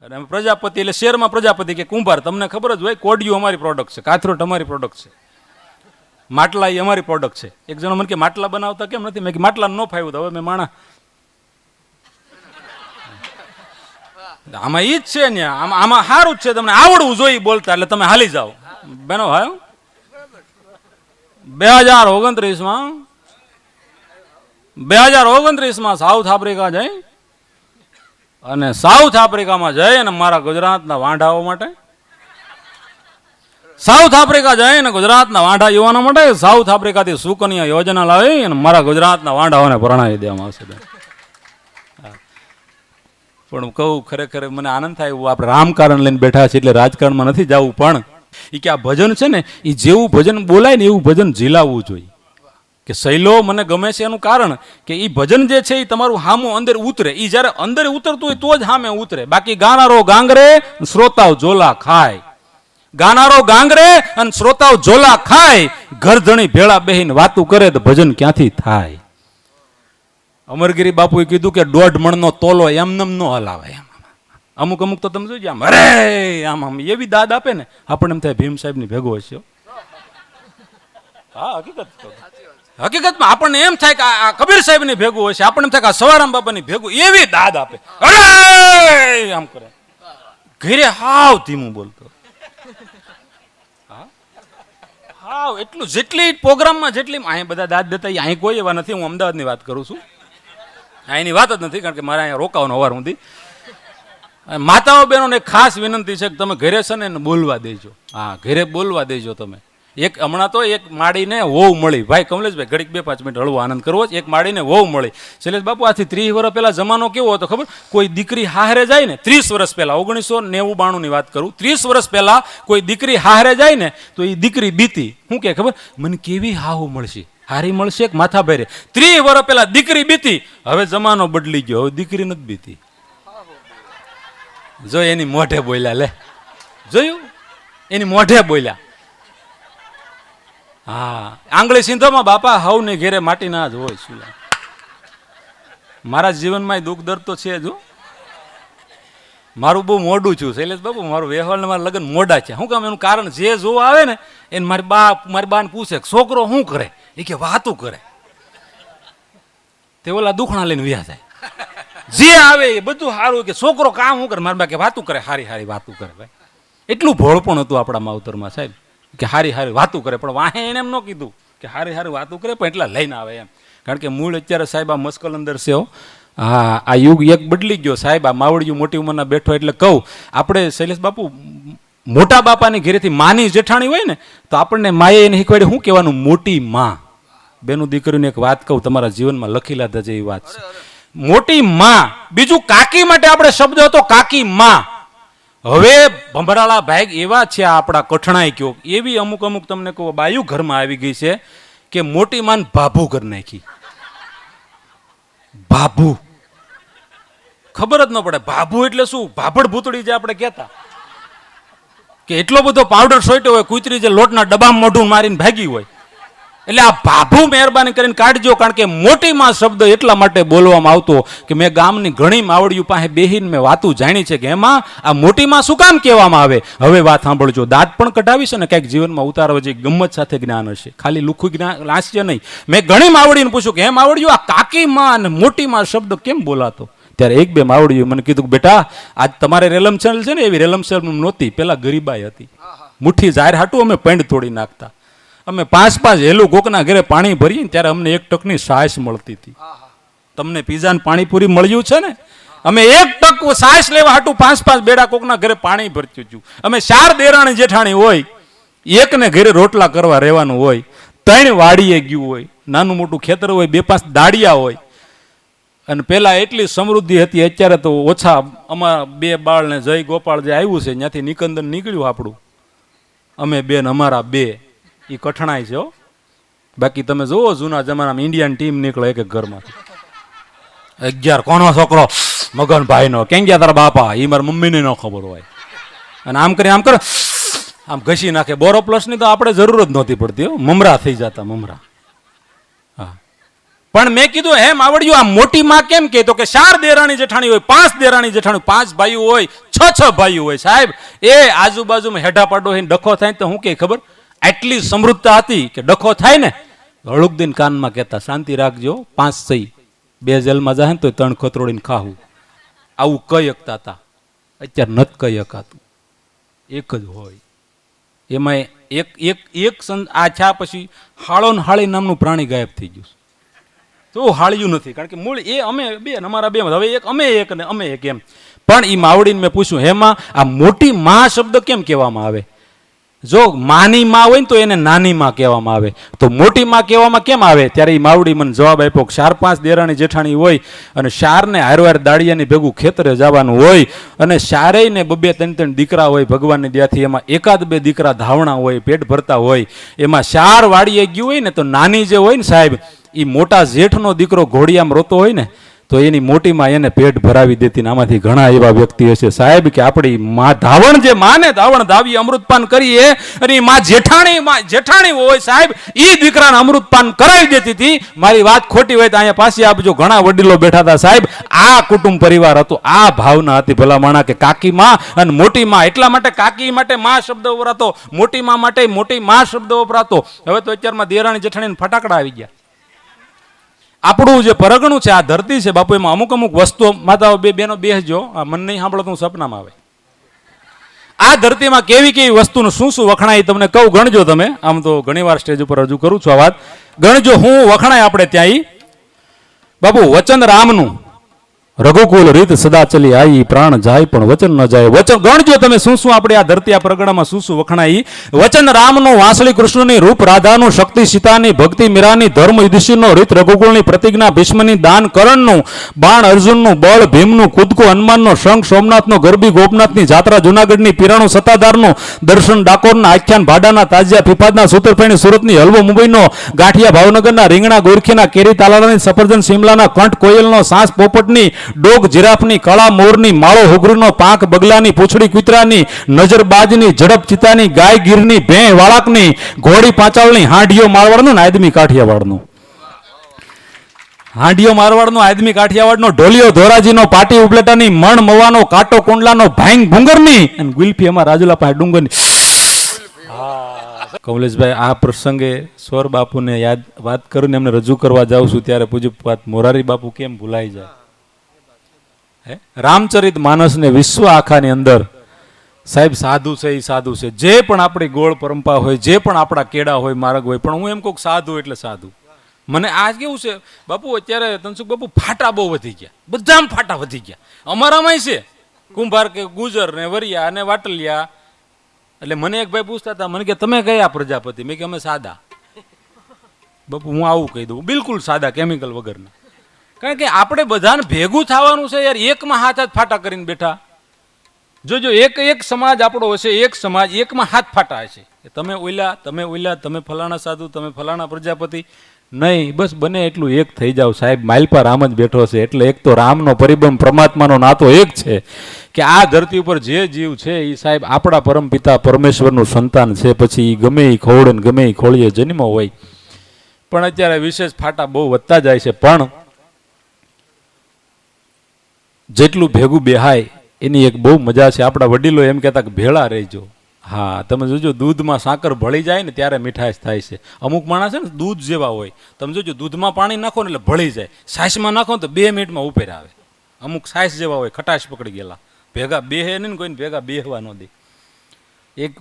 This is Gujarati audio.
અને પ્રજાપતિ એટલે શેરમાં પ્રજાપતિ કે કુંભાર, તમને ખબર જ હોય કોડિયું અમારી પ્રોડક્ટ છે, કાથરોટ અમારી પ્રોડક્ટ છે, માટલા એ અમારી પ્રોડક્ટ છે. એક જણો મને કે માટલા બનાવતા કેમ નથી, મેં માટલા ન ફાવ્યું તો હવે મેં માણા આમાં ઈ જ છે ને, આમાં સારું જ છે, તમને આવડવું જોઈએ બોલતા એટલે તમે હાલી જાઓ બેનો. હા 2029માં સાઉથ આફ્રિકા જઈ અને સાઉથ આફ્રિકામાં જઈ અને મારા ગુજરાતના વાંઢાઓ માટે, સાઉથ આફ્રિકા જઈ અને ગુજરાતના વાંઢા યુવાનો માટે સાઉથ આફ્રિકાથી સુકન્યા યોજના લાવી અને મારા ગુજરાતના વાંઢાઓને પરણાવી દેવામાં આવશે. પણ કહું ખરેખર મને આનંદ થાય એવું આપણે રાજકારણ લઈને બેઠા છીએ એટલે રાજકારણમાં નથી જવું, પણ એ કે આ ભજન છે ને એ જેવું ભજન બોલાય ને એવું ભજન ઝીલાવવું જોઈએ. કે સહેલો મને ગમે છે એનું કારણ કે એ ભજન જે છે એ તમારું હામું અંદર ઉતરે, એ જ્યારે અંદર ઉતરતું હોય તો જ હામે ઉતરે. બાકી ગાનારો ગાંગરે શ્રોતાઓ ઝોલા ખાય, ગાનારો ગાંગરે અને શ્રોતાઓ ઝોલા ખાય, ઘરધણી ભેળા બેહીને વાતું કરે તો ભજન ક્યાંથી થાય. અમરગીરી બાપુએ કીધું કે 1.5 મણનો તોલો એમનેમ ન હલાવે. એમ અમુક અમુક તો તમે જોઈજો આમ અરે આમ આમ એવી દાદ આપે ને આપણને એમ થાય ભીમ સાહેબની ભેગો હશે. હા હકીકતમાં આપણને એમ થાય કે આ કબીર સાહેબની ભેગું હશે, આપણને એમ થાય કે આ સવારામ બાપાની ભેગું, એવી દાદ આપે. અરે આમ કરે, ઘરે હાવ ધીમું બોલતો, હાવ એટલું જેટલી પ્રોગ્રામમાં જેટલી અહીંયા બધા દાદ દેતા અહીં કોઈ એવા નથી. હું અમદાવાદની વાત કરું છું, અહીંની વાત જ નથી, કારણ કે મારે અહીંયા રોકાવાનો અવાર સુધી. માતાઓ બહેનોને ખાસ વિનંતી છે કે તમે ઘરે છે ને બોલવા દેજો. હા ઘરે બોલવા દેજો તમે. એક હમણાં તો એક માડીને વહુ મળી, ભાઈ કમલેશભાઈ ઘડીક 2-5 મિનિટ હળવો આનંદ કરવો છે. એક માડીને વહુ મળી. શૈલેષ બાપુ આથી 30 વર્ષ પહેલા જમાનો કેવો હતો ખબર? કોઈ દીકરી હારે જાય ને 30 વર્ષ પહેલા, 1990-92 ની વાત કરું, 30 વર્ષ પહેલા કોઈ દીકરી હારે જાય ને તો એ દીકરી બીતી. શું કે ખબર? મને કેવી હાહુ મળશે, હારી મળશે એક માથા ભારે. 30 વર્ષ પહેલા દીકરી બીતી. હવે જમાનો બદલી ગયો, હવે દીકરી નથી બીતી. જો એની મોઢે બોલ્યા, લે જોયું એની મોઢે બોલ્યા. હા આંગળી સિંધોમાં બાપા હવને ઘેરે માટીના જ હોય. શું મારા જીવનમાં દુઃખ દર્દ તો છે જ. મારું બહુ મોડું છું શૈલેષ બાપુ, મારું વ્યવહાર ને મારા લગ્ન મોડા છે. શું કામ? એનું કારણ જે જોવા આવે ને એને મારી બાને પૂછે છોકરો શું કરે, એ કે વાતું કરે. તે ઓલા દુખણા લઈને વ્યા જાય. જે આવે એ બધું સારું કે છોકરો કામ શું કરે, મારી બા કે વાતું કરે, હારી હારી વાતું કરે. ભાઈ એટલું ભોળપણ હતું આપણા માવતરમાં સાહેબ કે હારી હારી વાતું કરે. પણ વાહે એને એમ ન કીધું કે હારી હારી વાતું કરે, પણ એટલા લઈને આવે એમ. કારણ કે મૂળ અત્યારે સાહેબ આ મસ્કલ અંદર છે. હા આ યુગ એક બદલી ગયો સાહેબ. આ માવડિયું મોટી ઉંમરના બેઠો એટલે કહું આપણે શૈલેષ બાપુ મોટા બાપાની ઘરેથી માની જેઠાણી હોય ને તો આપણને માએ એને શીખવાડી શું કહેવાનું, મોટી માં. બેનું દીકરીને એક વાત કહું, તમારા જીવનમાં લખી લાદા જેવી વાત છે. મોટી માં. બીજું કાકી માટે આપણે શબ્દ હતો કાકી માં. હવે ભંભરાળા ભાગ એવા છે આપણા કઠણાઈ કયો એવી અમુક અમુક તમને કહું બાયુ ઘરમાં આવી ગઈ છે કે મોટી માન ભાભુ કરી નાખી. ભાભુ ખબર જ ન પડે. ભાભુ એટલે શું? ભાભડ ભૂતળી જે આપણે કહેતા કે એટલો બધો પાવડર સોટ્યો હોય, કૂતરી જે લોટના ડબ્બામાં મોઢું મારીને ભાગી હોય. એટલે આ ભાભુ મહેરબાની કરીને કાઢજો. કારણ કે મોટી માં શબ્દ એટલા માટે બોલવામાં આવતો કે મેં ગામની ઘણી માવડિયું પાસે બેહીને મેં વાતું જાણી છે કે એમાં આ મોટી માં શું કામ કહેવામાં આવે. હવે વાત સાંભળજો, દાંત પણ કઢાવીશ ને કંઈક જીવનમાં ઉતારવા જે ગમત સાથે જ્ઞાન હશે, ખાલી લુખું જ્ઞાન લાંસ્ય નહીં. મેં ઘણી માવડીને પૂછ્યું કે એમ આવડ્યું આ કાકી માં અને મોટી માં શબ્દ કેમ બોલાતો? ત્યારે 1-2 માવડીયું મને કીધું કે બેટા આજ તમારે રેલમછેલ છે ને એવી રેલમછેલ નહોતી, પેલા ગરીબાઈ હતી. મુઠ્ઠી જાહેર હાટું અમે પેંડ તોડી નાખતા. અમે 5-5 હેલું કોકના ઘરે પાણી ભરીએ ને ત્યારે અમને 1 ટકની છાશ મળતી હતી. તમને પીઝા ને પાણીપુરી મળ્યું છે ને? અમે 1 ટક છાશ લેવા હાટું 5-5 બેડા કોકના ઘરે પાણી ભરતું છું. અમે 4 દેરાણી જેઠાણી હોય, એકને ઘરે રોટલા કરવા રહેવાનું હોય, 3 વાડીએ ગયું હોય, નાનું મોટું ખેતર હોય, 2-5 દાડિયા હોય. અને પેલા એટલી સમૃદ્ધિ હતી, અત્યારે તો ઓછા. અમારા 2 બાળ ને જય ગોપાળ જે આવ્યું છે ત્યાંથી નિકંદન નીકળ્યું આપણું. અમે બેન અમારા 2 એ કઠણાઈ છે. બાકી તમે જુઓ જૂના જમાનામાં ઇન્ડિયન ટીમ નીકળે એક એક ઘરમાંથી. 11 કોનો છોકરો? મગનભાઈ નો. કેમ ગયા તારા બાપા? એ મારા મમ્મીને ન ખબર હોય. અને આમ કરી આમ કરે આમ ઘસી નાખે. બોરોપ્લસ ની તો આપણે જરૂર જ નહોતી પડતી. મમરા થઈ જતા મમરા. હા પણ મેં કીધું હે માવડિયું, આ મોટી માં કેમ કે? તો કે 4 દેરાણી જેઠાણી હોય, 5 દેરાણી જેઠાણી, 5 ભાઈઓ હોય, 6 ભાઈઓ હોય. સાહેબ એ આજુબાજુમાં હેઠા પાડો હોય ડખો થાય તો હું કે ખબર? આટલી સમૃદ્ધતા હતી કે ડખો થાય ને હળુકદીન કાનમાં કહેતા, શાંતિ રાખજો, 5 સહી, 2 જેલમાં જાય ને તો 3 ખતરોડીને ખાવું. આવું કઈ શકતા હતા. અત્યારે નથી કઈ શકાતું. એક જ હોય એમાં એક આ છા પછી હાળો ને હાળી નામનું પ્રાણી ગાયબ થઈ ગયું. તો હાળ્યું નથી, કારણ કે મૂળ એ અમે બે અમારા બે, હવે એક અમે એક ને અમે એક એમ. પણ એ માવડીને મેં પૂછ્યું, હેમાં આ મોટી માં શબ્દ કેમ કહેવામાં આવે? જો માની માં હોય ને તો એને નાની માં કહેવામાં આવે, તો મોટી માં કહેવામાં કેમ આવે? ત્યારે એ માવડી મને જવાબ આપ્યો, 4-5 દેરાણી જેઠાણી હોય અને 4 ને હારવાર દાડિયાની ભેગું ખેતરે જવાનું હોય અને 4 ને 2-3 દીકરા હોય ભગવાનની દયાથી, એમાં 1-2 દીકરા ધાવણા હોય, પેટ ભરતા હોય, એમાં 4 વાડીએ ગયું હોય ને તો નાની જે હોય ને સાહેબ, એ મોટા જેઠનો દીકરો ઘોડિયામાં રોતો હોય ને તો એની મોટીમાં એને પેટ ભરાવી દેતી. ને આમાંથી ઘણા એવા વ્યક્તિ હશે સાહેબ કે આપણી માં ધાવણ, જે માને ધાવણ ધાવી અમૃતપાન કરીએ અને એ માં જેઠાણી હોય સાહેબ, એ દીકરાને અમૃતપાન કરાવી દેતી હતી. મારી વાત ખોટી હોય તો અહીંયા પાછી આપજો, ઘણા વડીલો બેઠા હતા સાહેબ. આ કુટુંબ પરિવાર હતો, આ ભાવના હતી ભલા માણા કે કાકી માં અને મોટી માં. એટલા માટે કાકી માટે માં શબ્દ વપરાતો, મોટી માં માટે મોટી માં શબ્દ વપરાતો. હવે તો અત્યારમાં દેરાણી જેઠાણી ફટાકડા આવી ગયા. આપણું જે પરગણું છે, આ ધરતી છે બાપુ, એમાં અમુક વસ્તુઓ, માતાઓ બે બેનો બેસજો, આ મન નહીં સાંભળો તો સપનામાં આવે. આ ધરતીમાં કેવી કેવી વસ્તુનું શું વખણાય તમને કહું, ગણજો તમે. આમ તો ઘણી વાર સ્ટેજ ઉપર રજૂ કરું છું આ વાત, ગણજો હું વખણાય આપણે ત્યાં. બાપુ વચન રામનું, રઘુકુલ રીત સદા ચલી આવી, પ્રાણ જાય પણ વચન ન જાય. વચન ગણજો તમે શું આપણે આ ધરતી આ પ્રગણામાં શું વખણાઈ. વચન રામનું, વાંસળી કૃષ્ણની, રૂપ રાધાનું, શક્તિ સીતાની, ભક્તિ મીરાની, ધર્મ યુધિષ્ઠિરનો, રીત રઘુકુળની, પ્રતિજ્ઞા ભીષ્મની, દાન કરણનું, બાણ અર્જુનનું, બળ ભીમનું, કૂદકો હનુમાનનો, શંખ સોમનાથનો, ગરબી ગોપનાથની, જાત્રા જુનાગઢની, પીરાણું સત્તાધારનું, દર્શન ડાકોરના, આખ્યાન ભાડાના, તાજિયા પીપાદના, સૂત્રફેણી સુરતની, હલવો મુંબઈનો, ગાંઠિયા ભાવનગરના, રીંગણા ગોરખીના, કેરી તાલાળાની, સફરજન શિમલાના, કંઠ કોયલનો, સાંસ પોપટની, ડોગ જીરાફની, કળા મોરની, માળો હુગરીનો, પાંખ બગલાની, પૂંછડી કૂતરાની, નજર બાજની, ઝડપ ચિતાની, ગાય ગીરની, ભેં વાળકની, ઘોડી પાંચાળની, હાંડિયો મારવાડનું ને આદમી કાઠિયાવાડનું. હાંડિયો મારવાડનો, આદમી કાઠિયાવાડનો, ઢોલિયો ધોરાજીનો, પાટી ઉપલેટાની, મણ મવાનો, કાંટો કોંડલાનો, ભાંગ ભુંગરની અને ગુલ્ફી અમારા રાજુલા પાસે ડુંગરની. કમલેશભાઈ, આ પ્રસંગે સ્વર બાપુને યાદ વાત કરીને એમને રજૂ કરવા જાઉં છું ત્યારે પૂજ્યપાત મોરારી બાપુ કેમ ભૂલાઈ જાય. રામચરિત માનસને વિશ્વ આખાની અંદર સાહેબ સાધુ છે એ સાધુ છે. જે પણ આપણી ગોળ પરંપરા હોય, જે પણ આપણા કેળા હોય, માર્ગ હોય, પણ હું એમ કહું સાધુ એટલે સાધુ. મને આ કેવું છે બાપુ, અત્યારે તનસુખ બાપુ ફાટા બહુ વધી ગયા, બધામાં ફાટા વધી ગયા. અમારામાંય છે, કુંભાર કે ગુજર ને વરિયા અને વાટલિયા. એટલે મને એક ભાઈ પૂછતા હતા, મને કે તમે કયા પ્રજાપતિ? મેં કે અમે સાદા. બાપુ હું આવું કહી દઉં, બિલકુલ સાદા, કેમિકલ વગરના. કારણ કે આપણે બધાને ભેગું થવાનું છે યાર, એકમાં હાથ ફાટા કરીને બેઠા. જોજો એક સમાજ આપણો હશે, એક સમાજ, એકમાં હાથ ફાટા હશે. તમે ઓઈલા, તમે ઓઈલા, તમે ફલાણા સાધુ, તમે ફલાણા પ્રજાપતિ. નહીં, બસ બને એટલું એક થઈ જાવ સાહેબ. માલપા રામ જ બેઠો છે, એટલે એક તો રામનો પરિબંધ, પરમાત્માનો નાતો એક છે કે આ ધરતી ઉપર જે જીવ છે એ સાહેબ આપણા પરમપિતા પરમેશ્વરનું સંતાન છે. પછી ગમે એ ખોવડે ને ગમે એ ખોળીએ જન્મ હોય. પણ અત્યારે વિશેષ ફાટા બહુ વધતા જાય છે. પણ જેટલું ભેગું બેહાય એની એક બહુ મજા છે. આપણા વડીલો એમ કહેતા કે ભેળા રહેજો. હા, તમે જોજો દૂધમાં સાકર ભળી જાય ને ત્યારે મીઠાશ થાય છે. અમુક માણસ છે ને દૂધ જેવા હોય, તમે જોજો દૂધમાં પાણી નાખો ને એટલે ભળી જાય, છાશમાં નાખો ને તો 2 મિનિટમાં ઉપર આવે. અમુક છાશ જેવા હોય, ખટાશ પકડી ગયેલા. ભેગા બેહે નહીં ને કોઈને ભેગા બેહવા ન દે. એક